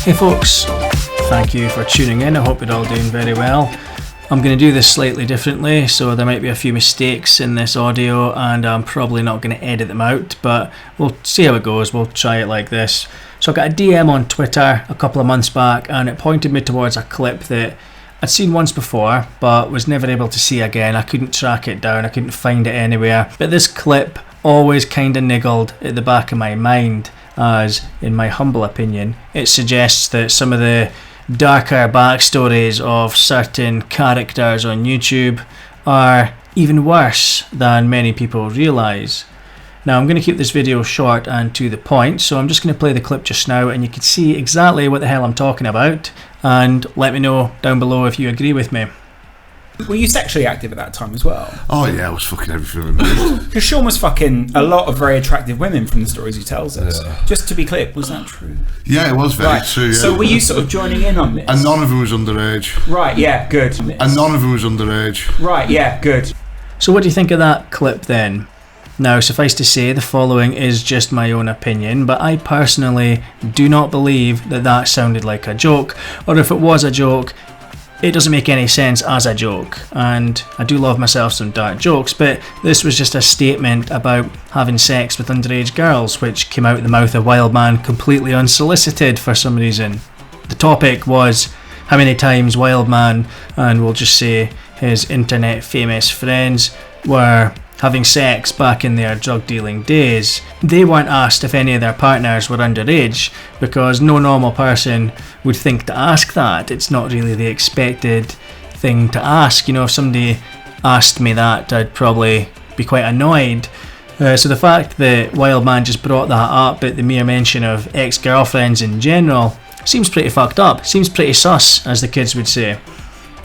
Hey folks, thank you for tuning in. I hope you're all doing very well. I'm going to do this slightly differently, so there might be a few mistakes in this audio and I'm probably not going to edit them out, but we'll see how it goes. We'll try it like this. So I got a DM on Twitter a couple of months back and it pointed me towards a clip that I'd seen once before but was never able to see again. I couldn't track it down, I couldn't find it anywhere. But this clip always kind of niggled at the back of my mind, as, in my humble opinion, it suggests that some of the darker backstories of certain characters on YouTube are even worse than many people realise. Now I'm going to keep this video short and to the point, so I'm just going to play the clip just now and you can see exactly what the hell I'm talking about, and let me know down below if you agree with me. Were you sexually active at that time as well? Oh yeah, I was fucking everything. Because Sean was fucking a lot of very attractive women from the stories he tells us. Yeah. Just to be clear, was that true? Yeah, it was very true. Yeah. So were you sort of joining in on this? And none of them was underage. Right, yeah, good. And none of them was underage. Right, yeah, good. So what do you think of that clip then? Now, suffice to say, the following is just my own opinion, but I personally do not believe that that sounded like a joke, or if it was a joke, it doesn't make any sense as a joke. And I do love myself some dark jokes, but this was just a statement about having sex with underage girls, which came out of the mouth of Wildman completely unsolicited for some reason. The topic was how many times Wildman, and we'll just say his internet famous friends, were having sex back in their drug dealing days. They weren't asked if any of their partners were underage, because no normal person would think to ask that. It's not really the expected thing to ask. You know, if somebody asked me that, I'd probably be quite annoyed. So the fact that Wildman just brought that up at the mere mention of ex-girlfriends in general seems pretty fucked up, seems pretty sus, as the kids would say.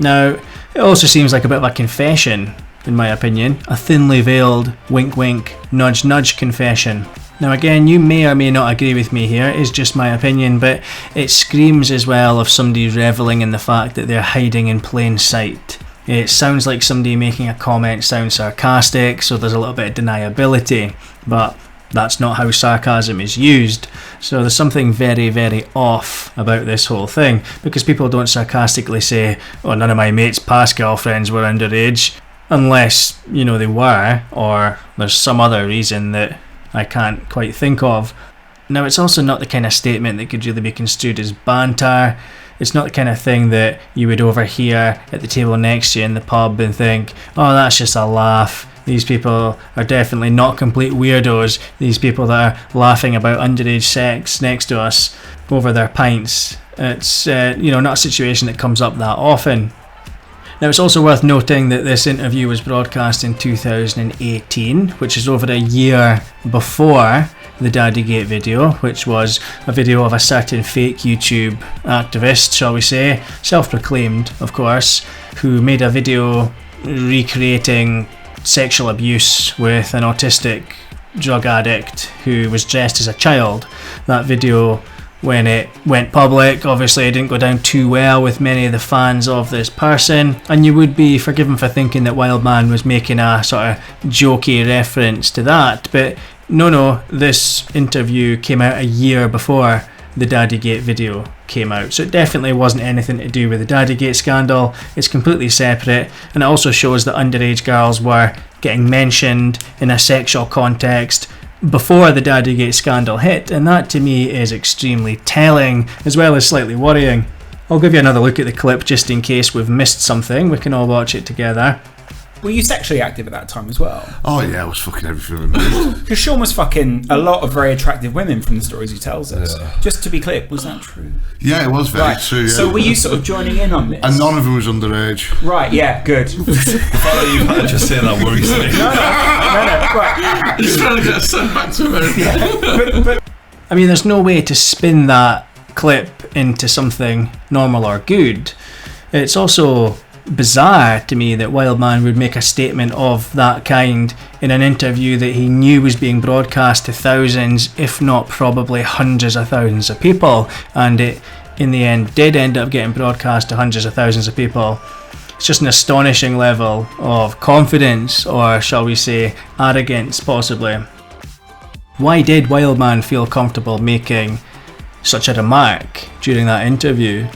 Now, it also seems like a bit of a confession, in my opinion, a thinly veiled wink wink nudge nudge confession. Now again, you may or may not agree with me here, it's just my opinion, but it screams as well of somebody revelling in the fact that they're hiding in plain sight. It sounds like somebody making a comment sounds sarcastic, so there's a little bit of deniability, but that's not how sarcasm is used. So there's something very, very off about this whole thing, because people don't sarcastically say, oh, none of my mates' past girlfriends were underage, unless, you know, they were, or there's some other reason that I can't quite think of. Now, it's also not the kind of statement that could really be construed as banter. It's not the kind of thing that you would overhear at the table next to you in the pub and think, oh, that's just a laugh. These people are definitely not complete weirdos. These people that are laughing about underage sex next to us over their pints. It's, not a situation that comes up that often. Now, it's also worth noting that this interview was broadcast in 2018, which is over a year before the Daddygate video, which was a video of a certain fake YouTube activist, shall we say, self-proclaimed, of course, who made a video recreating sexual abuse with an autistic drug addict who was dressed as a child. That video, when it went public, obviously it didn't go down too well with many of the fans of this person, and you would be forgiven for thinking that Wildman was making a sort of jokey reference to that, but no, this interview came out a year before the Daddygate video came out, so it definitely wasn't anything to do with the Daddygate scandal. It's completely separate, and it also shows that underage girls were getting mentioned in a sexual context before the Daddygate scandal hit, and that to me is extremely telling, as well as slightly worrying. I'll give you another look at the clip just in case we've missed something. We can all watch it together. Were you sexually active at that time as well? Oh yeah, I was fucking everything. Because Sean was fucking a lot of very attractive women from the stories he tells us. Yeah. Just to be clear, was that true? Yeah, it was very true. Yeah. So were you sort of joining in on this? And none of them was underage. Right, yeah, good. I thought you might just say that worries me. No, right. He's trying to get us sent back to America. Yeah, but I mean, there's no way to spin that clip into something normal or good. It's also bizarre to me that Wildman would make a statement of that kind in an interview that he knew was being broadcast to thousands, if not probably hundreds of thousands of people, and it in the end did end up getting broadcast to hundreds of thousands of people. It's just an astonishing level of confidence, or shall we say arrogance possibly. Why did Wildman feel comfortable making such a remark during that interview.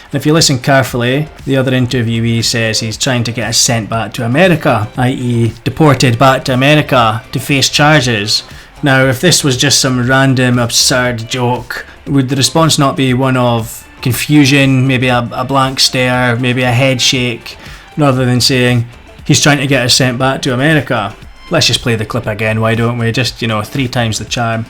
And if you listen carefully, the other interviewee says he's trying to get us sent back to America, i.e. deported back to America to face charges. Now, if this was just some random absurd joke, would the response not be one of confusion, maybe a blank stare, maybe a head shake, rather than saying he's trying to get us sent back to America? Let's just play the clip again, why don't we? Just, 3 times the charm.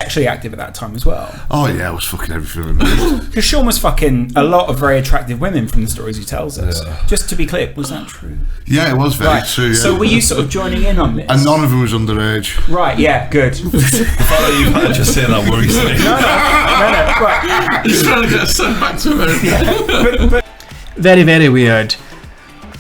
Actually active at that time as well. Oh yeah, I was fucking everything. Man. Because Sean was fucking a lot of very attractive women from the stories he tells us. Just to be clear, was that true? Yeah, it was very true. Yeah. So were you sort of joining in on this? And none of them was underage. Right, yeah, good. The fellow you had just saying that worries me. No, right. He's trying to get us sent back to America. But Very, very weird.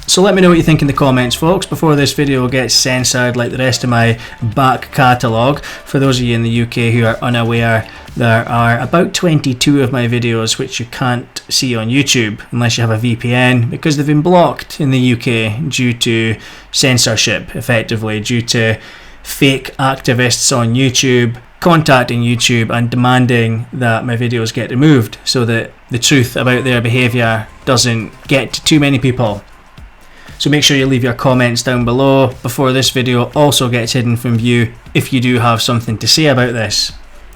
So let me know what you think in the comments, folks, before this video gets censored like the rest of my back catalogue. For those of you in the UK who are unaware, there are about 22 of my videos which you can't see on YouTube unless you have a VPN, because they've been blocked in the UK due to censorship, effectively, due to fake activists on YouTube contacting YouTube and demanding that my videos get removed so that the truth about their behaviour doesn't get to too many people. So make sure you leave your comments down below before this video also gets hidden from view if you do have something to say about this.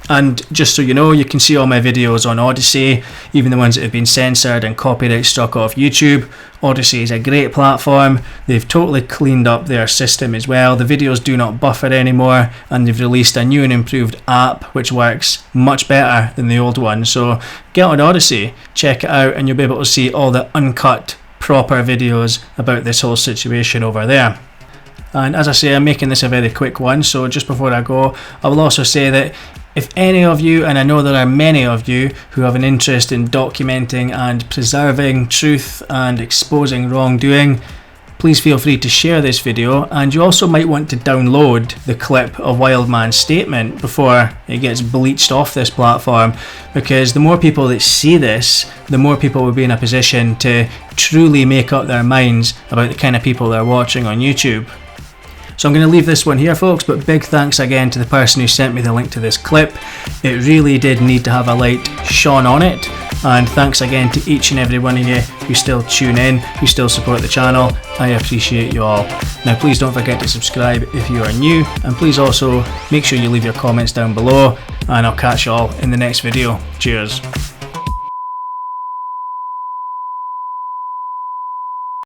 And just so you know, you can see all my videos on Odyssey, even the ones that have been censored and copyright struck off YouTube. Odyssey is a great platform. They've totally cleaned up their system as well. The videos do not buffer anymore, and they've released a new and improved app which works much better than the old one. So get on Odyssey, check it out, and you'll be able to see all the uncut proper videos about this whole situation over there. And as I say, I'm making this a very quick one, so just before I go, I will also say that if any of you, and I know there are many of you, who have an interest in documenting and preserving truth and exposing wrongdoing, please feel free to share this video. And you also might want to download the clip of Wildman's statement before it gets bleached off this platform, because the more people that see this, the more people will be in a position to truly make up their minds about the kind of people they're watching on YouTube. So I'm going to leave this one here, folks, but big thanks again to the person who sent me the link to this clip. It really did need to have a light shone on it. And thanks again to each and every one of you who still tune in, who still support the channel. I appreciate you all. Now please don't forget to subscribe if you are new, and please also make sure you leave your comments down below, and I'll catch you all in the next video. Cheers.